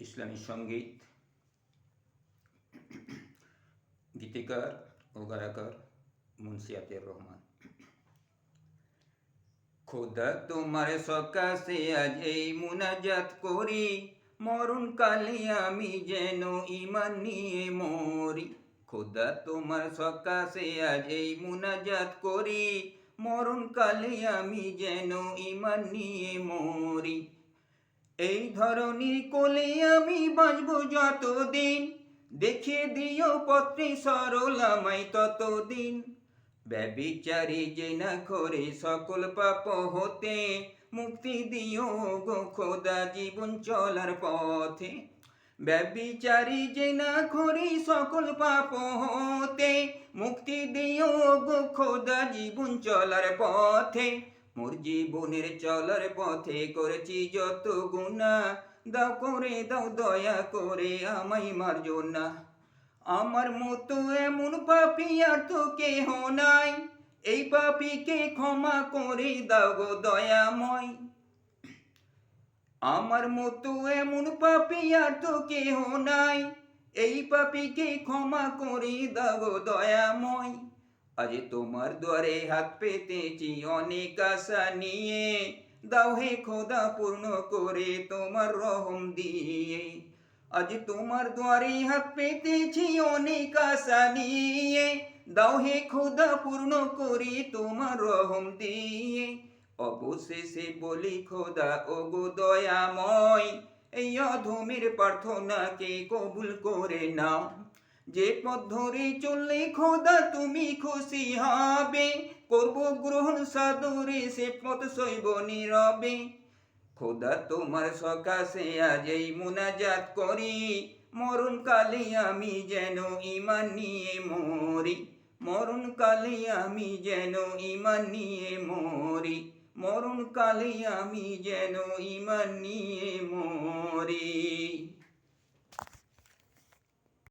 ইসলামী সঙ্গীত, গীতিকার ও গায়ক মুন্সি আতিয়ার রহমান। খোদা তোমার সকাশে আজ এই মুনাজাত করি, মরণ কালে আমি যেন ঈমান নিয়ে মরি। খোদা তোমার সকাশে আজ এই মুনাজাত করি, মরণ কালে আমি যেন ঈমান নিয়ে মরি। এই ধরনের কোলে আমি বাঁচব যতদিন, দেখিয়ে দিও পত্রে সরল আমায় ততদিন। ব্যভিচারী জেনা করে সকল পাপ হতে, মুক্তি দিও গো খোদা জীবন চলার পথে। ব্যভিচারী জেনা করে সকল পাপ হতে, মুক্তি দিও গো খোদা জীবন চলার পথে। মোর জীবনের চলার পথে করেছি যত গুনাহ, দাও করে দাও দয়া করে আমায় মারজো না। আমার মতো এমন পাপী আর তো কেহ নাই, এই পাপীকে ক্ষমা করে দাও গো দয়াময়। আমার মতো এমন পাপী আর তো কেহ নাই, এই পাপীকে ক্ষমা করে দাও গো দয়াময়। আজ তোমার দ্বারে হাত পেতেছি অনেক আশা নিয়ে, দাও হে খোদা পূর্ণ করে তোমার রহম দিয়ে। আজ তোমার দ্বারে হাত পেতেছি অনেক আশা নিয়ে, দাও হে খোদা পূর্ণ করে তোমার রহম দিয়ে। অবশেষে বলি খোদা ও গো দয়াময়, এই অধমের প্রার্থনাকে কবুল করে নাও। যে পথ ধরে চললে খোদা তুমি খুশি হবে, করব গ্রহণ সাদরে সে পথ সইব নীরবে। খোদা তোমার সকাশে আজ এই মুনাজাত করি, মরণ কালে আমি যেন ঈমান নিয়ে মরি। মরণ কালে আমি যেন ঈমান নিয়ে মরি। মরণ কালে আমি যেন ঈমান নিয়ে মরি।